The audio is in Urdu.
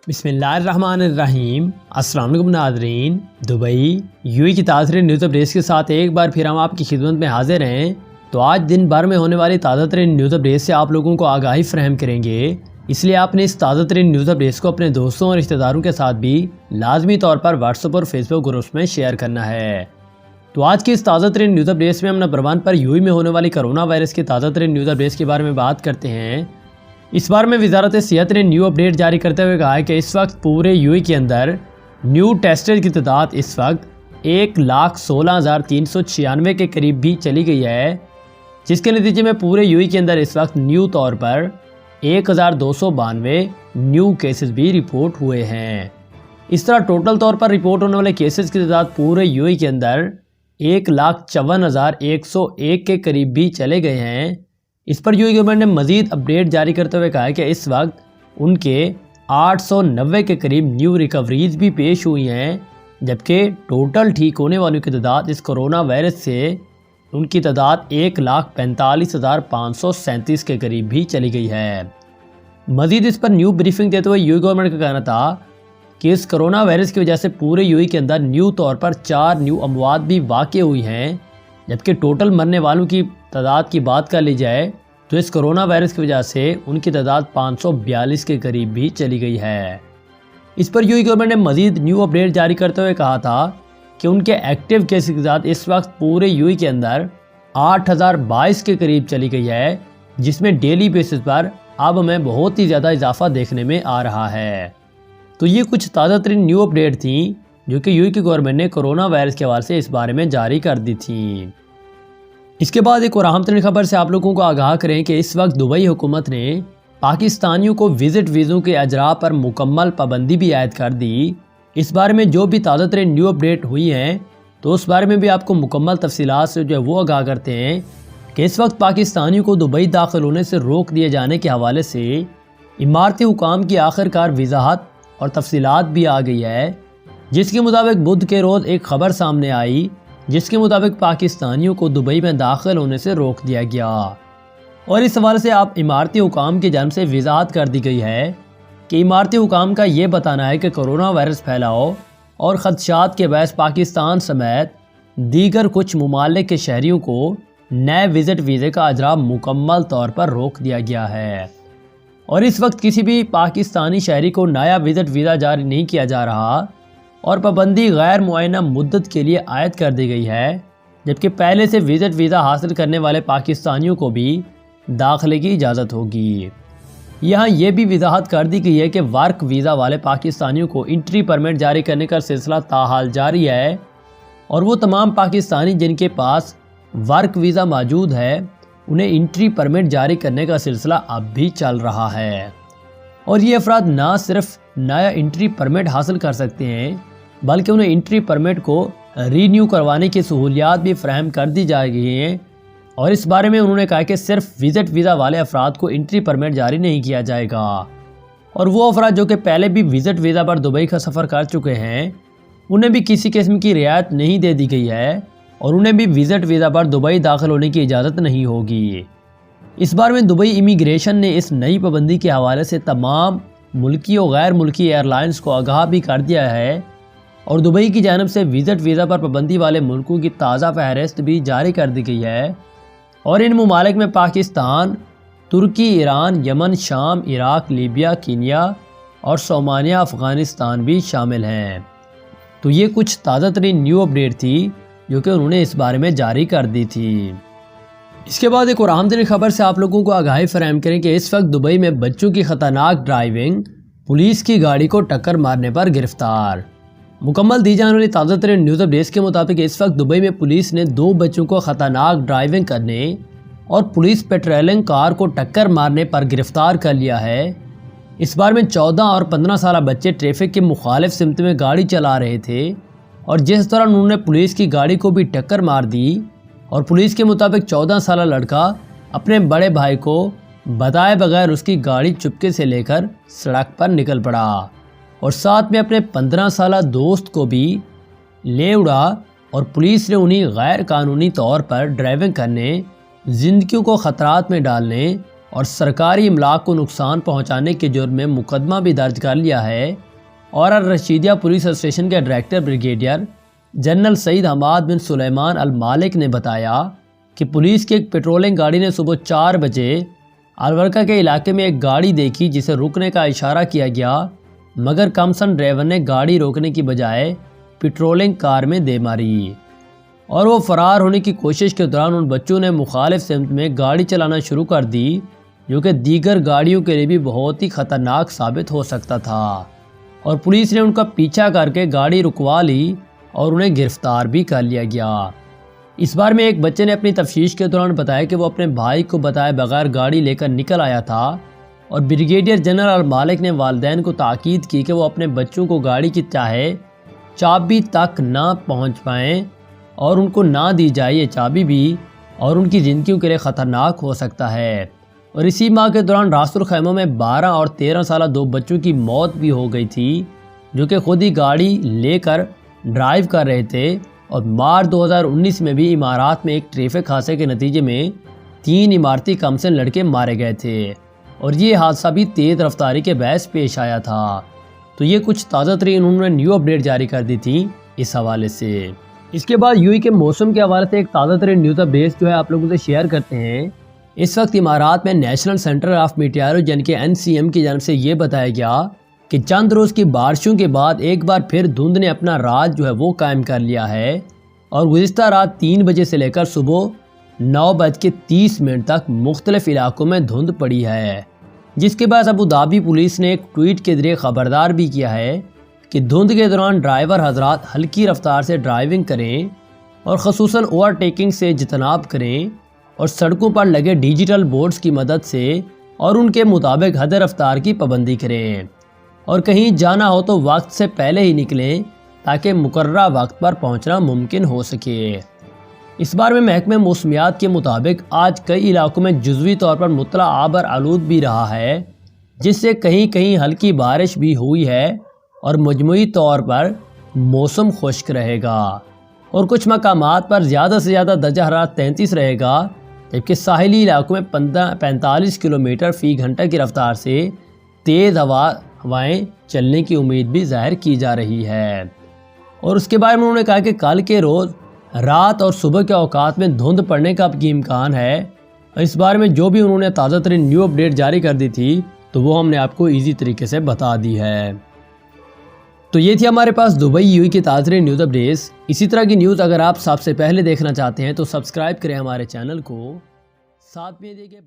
بسم اللہ الرحمن الرحیم۔ السلام علیکم ناظرین، دبئی کی تازہ ترین نیوز اپڈیٹس کے ساتھ ایک بار پھر ہم آپ کی خدمت میں حاضر ہیں۔ تو آج دن بھر میں ہونے والی تازہ ترین نیوز اپڈیٹس سے آپ لوگوں کو آگاہی فراہم کریں گے، اس لیے آپ نے اس تازہ ترین نیوز اپڈیٹس کو اپنے دوستوں اور رشتہ داروں کے ساتھ بھی لازمی طور پر واٹس ایپ اور فیس بک گروپس میں شیئر کرنا ہے۔ تو آج کی اس تازہ ترین نیوز اپڈیٹس میں ہم نمبر 1 پر میں ہونے والی کرونا وائرس کی تازہ ترین نیوز اپڈیٹس کے بارے میں بات کرتے ہیں۔ اس بار میں وزارت صحت نے نیو اپڈیٹ جاری کرتے ہوئے کہا ہے کہ اس وقت پورے کے اندر نیو ٹیسٹر کی تعداد اس وقت 1,16,396 کے قریب بھی چلی گئی ہے، جس کے نتیجے میں پورے کے اندر اس وقت نیو طور پر 1,292 نیو کیسز بھی رپورٹ ہوئے ہیں۔ اس طرح ٹوٹل طور پر رپورٹ ہونے والے کیسز کی تعداد پورے کے اندر 1,54,101 کے قریب بھی چلے گئے ہیں۔ اس پر گورنمنٹ نے مزید اپڈیٹ جاری کرتے ہوئے کہا ہے کہ اس وقت ان کے 890 کے قریب نیو ریکوریز بھی پیش ہوئی ہیں، جبکہ ٹوٹل ٹھیک ہونے والوں کی تعداد اس کرونا وائرس سے ان کی تعداد 1,45,537 کے قریب بھی چلی گئی ہے۔ مزید اس پر نیو بریفنگ دیتے ہوئے گورنمنٹ کا کہنا تھا کہ اس کرونا وائرس کی وجہ سے پورے کے اندر نیو طور پر 4 نیو اموات بھی واقع ہوئی ہیں، جبکہ ٹوٹل مرنے والوں کی تعداد کی بات کر لی جائے تو اس کرونا وائرس کی وجہ سے ان کی تعداد 542 کے قریب بھی چلی گئی ہے۔ اس پر گورنمنٹ نے مزید نیو اپڈیٹ جاری کرتے ہوئے کہا تھا کہ ان کے ایکٹیو کیسز کی تعداد اس وقت پورے کے اندر 8,022 کے قریب چلی گئی ہے، جس میں ڈیلی بیسس پر اب ہمیں بہت ہی زیادہ اضافہ دیکھنے میں آ رہا ہے۔ تو یہ کچھ تازہ ترین نیو اپڈیٹ تھیں جو کہ کی گورنمنٹ نے کرونا وائرس کے حوالے سے اس بارے میں جاری کر دی تھیں۔ اس کے بعد ایک اور اہم ترین خبر سے آپ لوگوں کو آگاہ کریں کہ اس وقت دبئی حکومت نے پاکستانیوں کو وزٹ ویزوں کے اجراء پر مکمل پابندی بھی عائد کر دی۔ اس بارے میں جو بھی تازہ ترین نیو اپڈیٹ ہوئی ہیں تو اس بارے میں بھی آپ کو مکمل تفصیلات سے جو ہے وہ آگاہ کرتے ہیں کہ اس وقت پاکستانیوں کو دبئی داخل ہونے سے روک دیے جانے کے حوالے سے اماراتی حکام کی آخرکار وضاحت اور تفصیلات بھی آ گئی ہے، جس کے مطابق بدھ کے روز ایک خبر سامنے آئی جس کے مطابق پاکستانیوں کو دبئی میں داخل ہونے سے روک دیا گیا، اور اس حوالے سے آپ اماراتی حکام کی جانب سے وضاحت کر دی گئی ہے کہ اماراتی حکام کا یہ بتانا ہے کہ کرونا وائرس پھیلاؤ اور خدشات کے باعث پاکستان سمیت دیگر کچھ ممالک کے شہریوں کو نئے وزٹ ویزے کا اجراء مکمل طور پر روک دیا گیا ہے، اور اس وقت کسی بھی پاکستانی شہری کو نیا وزٹ ویزا جاری نہیں کیا جا رہا، اور پابندی غیر معینہ مدت کے لیے عائد کر دی گئی ہے، جبکہ پہلے سے وزٹ ویزا حاصل کرنے والے پاکستانیوں کو بھی داخلے کی اجازت ہوگی۔ یہاں یہ بھی وضاحت کر دی گئی ہے کہ ورک ویزا والے پاکستانیوں کو انٹری پرمٹ جاری کرنے کا سلسلہ تاحال جاری ہے، اور وہ تمام پاکستانی جن کے پاس ورک ویزا موجود ہے انہیں انٹری پرمٹ جاری کرنے کا سلسلہ اب بھی چل رہا ہے، اور یہ افراد نہ صرف نیا انٹری پرمٹ حاصل کر سکتے ہیں بلکہ انہیں انٹری پرمٹ کو رینیو کروانے کی سہولیات بھی فراہم کر دی جا رہی ہیں، اور اس بارے میں انہوں نے کہا کہ صرف وزٹ ویزا والے افراد کو انٹری پرمٹ جاری نہیں کیا جائے گا، اور وہ افراد جو کہ پہلے بھی وزٹ ویزا پر دبئی کا سفر کر چکے ہیں انہیں بھی کسی قسم کی رعایت نہیں دے دی گئی ہے، اور انہیں بھی وزٹ ویزا پر دبئی داخل ہونے کی اجازت نہیں ہوگی۔ اس بار میں دبئی امیگریشن نے اس نئی پابندی کے حوالے سے تمام ملکی اور غیر ملکی ایئر لائنز کو آگاہ بھی کر دیا ہے، اور دبئی کی جانب سے وزٹ ویزا پر پابندی والے ملکوں کی تازہ فہرست بھی جاری کر دی گئی ہے، اور ان ممالک میں پاکستان، ترکی، ایران، یمن، شام، عراق، لیبیا، کینیا اور صومالیہ، افغانستان بھی شامل ہیں۔ تو یہ کچھ تازہ ترین نیو اپڈیٹ تھی جو کہ انہوں نے اس بارے میں جاری کر دی تھی۔ اس کے بعد ایک اور اہم ترین خبر سے آپ لوگوں کو آگاہی فراہم کریں کہ اس وقت دبئی میں بچوں کی خطرناک ڈرائیونگ، پولیس کی گاڑی کو ٹکر مارنے پر گرفتار۔ مکمل دی جانے والی تازہ ترین نیوز اپڈیٹس کے مطابق اس وقت دبئی میں پولیس نے 2 بچوں کو خطرناک ڈرائیونگ کرنے اور پولیس پیٹرولنگ کار کو ٹکر مارنے پر گرفتار کر لیا ہے۔ اس بار میں 14 اور 15 سالہ بچے ٹریفک کے مخالف سمت میں گاڑی چلا رہے تھے، اور جس دوران انہوں نے پولیس کی گاڑی کو بھی ٹکر مار دی، اور پولیس کے مطابق 14 سالہ لڑکا اپنے بڑے بھائی کو بتائے بغیر اس کی گاڑی چپکے سے لے کر سڑک پر نکل پڑا، اور ساتھ میں اپنے 15 سالہ دوست کو بھی لے اڑا، اور پولیس نے انہیں غیر قانونی طور پر ڈرائیونگ کرنے، زندگیوں کو خطرات میں ڈالنے اور سرکاری املاک کو نقصان پہنچانے کے جرم میں مقدمہ بھی درج کر لیا ہے۔ اور الرشیدیہ پولیس اسٹیشن کے ڈائریکٹر بریگیڈیئر جنرل سعید حماد بن سلیمان المالک نے بتایا کہ پولیس کی ایک پیٹرولنگ گاڑی نے صبح 4 بجے الورکا کے علاقے میں ایک گاڑی دیکھی جسے رکنے کا اشارہ کیا گیا، مگر کمسن ڈرائیور نے گاڑی روکنے کی بجائے پیٹرولنگ کار میں دے ماری اور وہ فرار ہونے کی کوشش کے دوران ان بچوں نے مخالف سمت میں گاڑی چلانا شروع کر دی، جو کہ دیگر گاڑیوں کے لیے بھی بہت ہی خطرناک ثابت ہو سکتا تھا، اور پولیس نے ان کا پیچھا کر کے گاڑی رکوا لی اور انہیں گرفتار بھی کر لیا گیا۔ اس بار میں ایک بچے نے اپنی تفتیش کے دوران بتایا کہ وہ اپنے بھائی کو بتائے بغیر گاڑی لے کر نکل آیا تھا، اور بریگیڈیئر جنرل المالک نے والدین کو تاکید کی کہ وہ اپنے بچوں کو گاڑی کی چابی تک نہ پہنچ پائیں اور ان کو نہ دی جائے یہ چابی بھی، اور ان کی زندگیوں کے لیے خطرناک ہو سکتا ہے۔ اور اسی ماہ کے دوران راس الخیمہ میں 12 اور 13 سالہ 2 بچوں کی موت بھی ہو گئی تھی، جو کہ خود ہی گاڑی لے کر ڈرائیو کر رہے تھے۔ اور مارچ 2019 میں بھی امارات میں ایک ٹریفک حادثے کے نتیجے میں 3 اماراتی کمسن لڑکے مارے گئے تھے، اور یہ حادثہ بھی تیز رفتاری کے باعث پیش آیا تھا۔ تو یہ کچھ تازہ ترین انہوں نے نیو اپڈیٹ جاری کر دی تھی اس حوالے سے۔ اس کے بعد UAE کے موسم کے حوالے سے ایک تازہ ترین نیوز اپڈیٹ جو ہے آپ لوگوں سے شیئر کرتے ہیں۔ اس وقت امارات میں نیشنل سینٹر آف میٹیورولوجی یعنی کہ NCM کی جانب سے یہ بتایا گیا کہ چند روز کی بارشوں کے بعد ایک بار پھر دھند نے اپنا راج جو ہے وہ قائم کر لیا ہے، اور گزشتہ رات 3 بجے سے لے کر صبح 9:30 تک مختلف علاقوں میں دھند پڑی ہے، جس کے بعد ابوظہبی پولیس نے ایک ٹویٹ کے ذریعے خبردار بھی کیا ہے کہ دھند کے دوران ڈرائیور حضرات ہلکی رفتار سے ڈرائیونگ کریں اور خصوصاً اوور ٹیکنگ سے اجتناب کریں، اور سڑکوں پر لگے ڈیجیٹل بورڈز کی مدد سے اور ان کے مطابق حد رفتار کی پابندی کریں، اور کہیں جانا ہو تو وقت سے پہلے ہی نکلیں تاکہ مقررہ وقت پر پہنچنا ممکن ہو سکے۔ اس بار میں محکمہ موسمیات کے مطابق آج کئی علاقوں میں جزوی طور پر مطلع آبر آلود بھی رہا ہے، جس سے کہیں کہیں ہلکی بارش بھی ہوئی ہے، اور مجموعی طور پر موسم خشک رہے گا، اور کچھ مقامات پر زیادہ سے زیادہ درجہ حرارت 33 رہے گا، جبکہ ساحلی علاقوں میں 45 کلومیٹر فی گھنٹہ کی رفتار سے تیز ہوائیں چلنے کی امید بھی ظاہر کی جا رہی ہے۔ اور اس کے بعد انہوں نے کہا کہ کل کے روز رات اور صبح کے اوقات میں دھند پڑنے کا بھی امکان ہے، اور اس بارے میں جو بھی انہوں نے تازہ ترین نیو اپڈیٹ جاری کر دی تھی تو وہ ہم نے آپ کو ایزی طریقے سے بتا دی ہے۔ تو یہ تھی ہمارے پاس دبئی UAE کی تازہ ترین نیوز اپڈیٹس۔ اسی طرح کی نیوز اگر آپ سب سے پہلے دیکھنا چاہتے ہیں تو سبسکرائب کریں ہمارے چینل کو، ساتھ میں دیکھیں